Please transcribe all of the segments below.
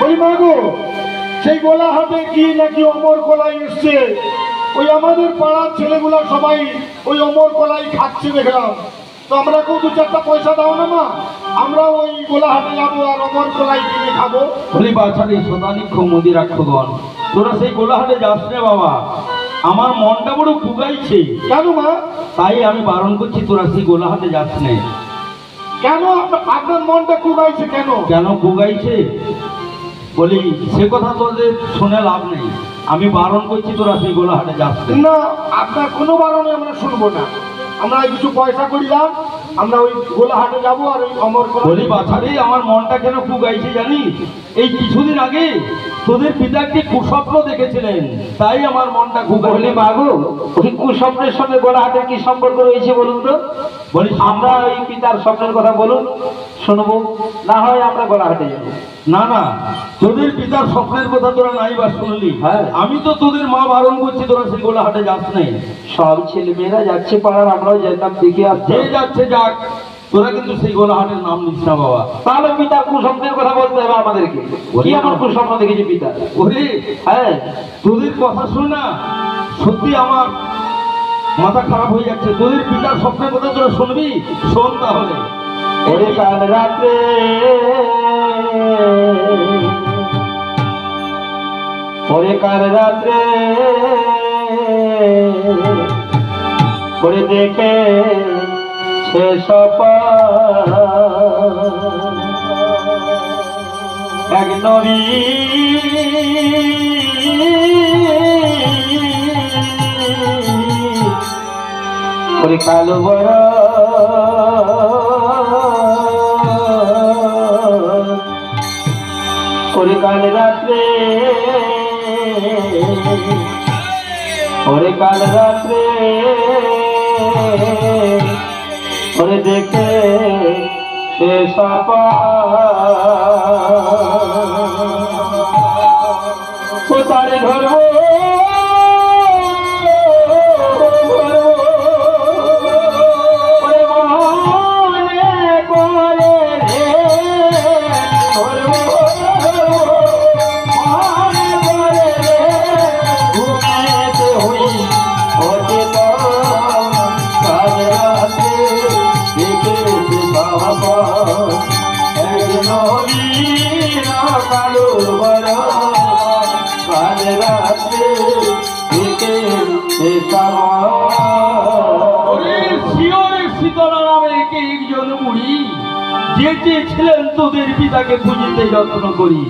ওই মাগো সেই গোলাহাটে কি নাকি অমর কলাই এসছে। ওই আমাদের পাড়ার ছেলেগুলা সবাই ওই অমর কলাই খাচ্ছে দেখলাম। তো আমরা কেউ দু চারটা পয়সা দাও না মা, আমরা ওই গোলাহাটে যাবো আর অমর কলাই কিনে খাবো। বলি বাছারি শতানিক্ষ মোদি রাক্ষগণ, তোরা সেই গোলাহাটে যাস রে বাবা, আমার মনটা বড় কুগাইছে। কেন মা? তাই আমি বারণ করছি, তোরা সেই গোলাহাটে যাস না। কেন আপনার মনটা কুগাইছে? কেন কেন কুগাইছে বলি সে কথা তোদের শুনে লাভ নেই। আমি বারণ করছি, তোরা সেই গোলাহাটে যাস না। আপনার কোনো বারণে আমরা শুনবো না। আমরা কিছু পয়সা করিলাম, আমরা ওই গোলাহাটে যাবো আর ওই অমর কলাই। বলি বাছারি আমার মনটা কেন কুগাইছে জানিস? এই কিছুদিন আগে তোদের পিতা একটি কুস্বপ্ন দেখেছিলেন, তাই আমার মনটা কুগাইছে। মাগো ওই কুস্বপ্নের সঙ্গে গোলাহাটের কি সম্পর্ক রয়েছে বলুন তো? বলি আমরা ওই পিতার স্বপ্নের কথা বলুন, শুনবো, না হয় আমরা গোলাহাটে যাবো। না না, তোদের পিতার স্বপ্নের কথা তোরা নাই বা শুনলি? হ্যাঁ, আমি তো তোদের মা বারণ করছি, তোরা সেই গোলাহাটে যাস নাই। সব ছেলে মেয়েরা যাচ্ছে পাড়ার, আমরাও যেতাম দেখে আসছে। যে যাচ্ছে যাক, তোরা কিন্তু সেই গোলাহাটের নাম নিস না বাবা। তাহলে পিতার কুস্বপ্নের কথা বলতে হবে আমাদেরকে। কি আমার কুস্বপ্ন দেখেছি পিতা? ওরে হ্যাঁ, তোদের কথা শুন না, সত্যি আমার মাথা খারাপ হয়ে যাচ্ছে। তোদের পিতার স্বপ্নের কথা তোরা শুনবি? শোন তাহলে। ওরে কাল রাত্রে ওরে কাল রাত্রে ওরে দেখে সে এক নবী ওরে কালো বড় ওরে কাল রাত্রে ওরে কাল রাত্রে ওরে দেখে সে কোথায় ধরবো ছিলেন তোদের পিতাকে পুজিতে যত্ন করি।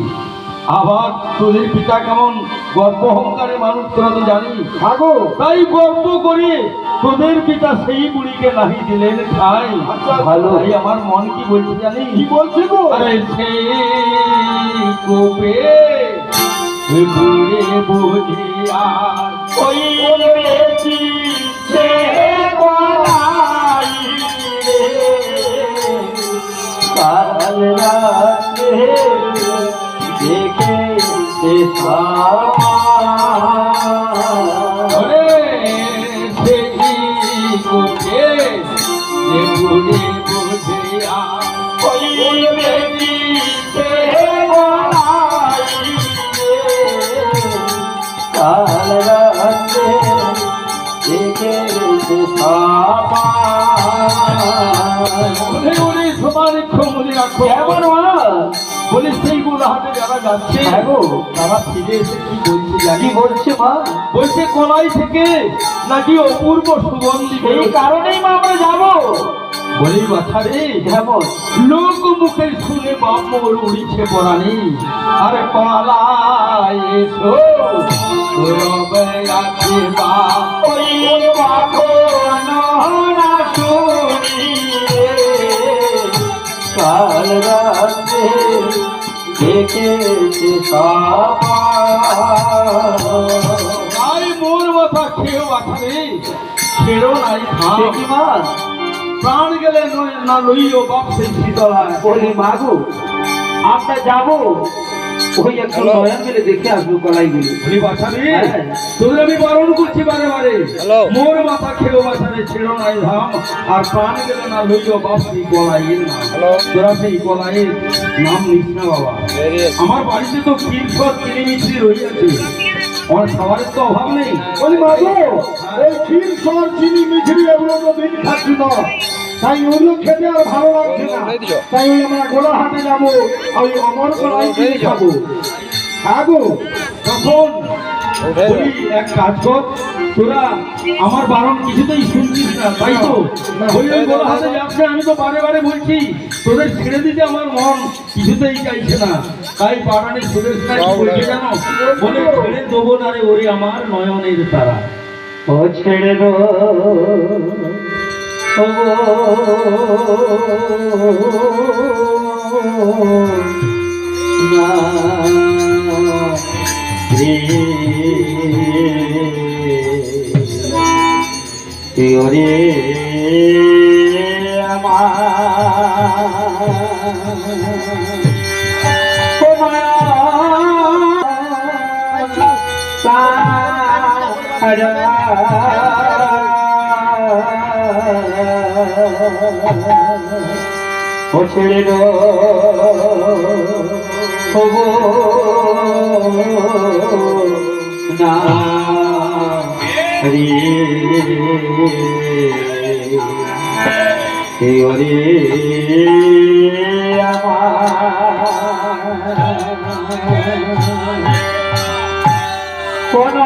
আবার তোদের পিতা কেমন গর্ব অহংকারে মানুষ, তোরা তো জানিস। ভাগো তাই গর্ব করি তোদের পিতা সেই বুড়িকে নাহি দিলেন ঠাই। ভালো ভাই, আমার মন কি বলছে জানিস? কি বলছে গো? আরে সেই কোপে বুড়ে বুঝিয়া ওই বেশি সে কাল রাতে দেখে সেই কোপে বুড়ে বুঝিয়া ওই বেশি সে কাল রাতে দেখে বলে সেই গোলাহাটে যারা যাচ্ছে তারা ফিরে এসে কি বলছে জানি? বলছে মা? বলছে কলাই থেকে নাকি অপূর্ব সুগন্ধি। এই কারণেই মা আমরা যাবো। বলি বাছারে, যেমন লোক মুখে শুনে বাপ মোর উড়িছে পরাণী। আরে কলাই এসো রবে আছে বা ওই না শুনি কাল রাতে দেখেছে তাই মোর মাথা খেয়েও বাছারে, খেয়েও নাই মা। প্রাণ গেলে না লইও বাপ সেই শীতলায়। বলি মাগো আমরা যাবো, ওই একটু নয়ন মিলে দেখে আসবো কলাইগুলো। বলি বাছারে হ্যাঁ। তোদের আমি বারণ করছি বারে বারে, মোর মাথা খেলো বাছারে ছিল নাই ধাম, আর প্রাণ গেল না লইল বাপি কলাইয়ের নাম। তোরা সেই কলাইয়ের নাম নিস না বাবা। আমার বাড়িতে তো ক্ষীর সব চিনি মিষ্টি রইয়াছে, আমার খাবারের তো অভাব নেই। বলি মাগো এই ক্ষীর সর চিনি মিছরি এগুলো তো দিন খাচ্ছি না, তাই ওগুলো খেতে আর ভালো লাগছে না, তাই ওই আমরা গোলাহাটে যাবো, ওই অমর কলাই কিনে খাবো। হ্যাঁ গো, তখন বলি এক কাজ কর, তোরা আমার বারণ কিছুতেই শুনছিস না, তাই তো? বলি ওই বড় হাতে যাচ্ছে, আমি তো বারে বারে বলছি, তোদের ছেড়ে দিতে আমার মন কিছুতেই চাইছে না, তাই বাগানে সুরেশ না কি বলছে জানো? বলে ছেড়ে দেবো না রে ওরে আমার নয়নের তারা। ও ছেড়ে দো ও না রে ওরে ও ছেড়ে দো না রে ওরে আমার কোন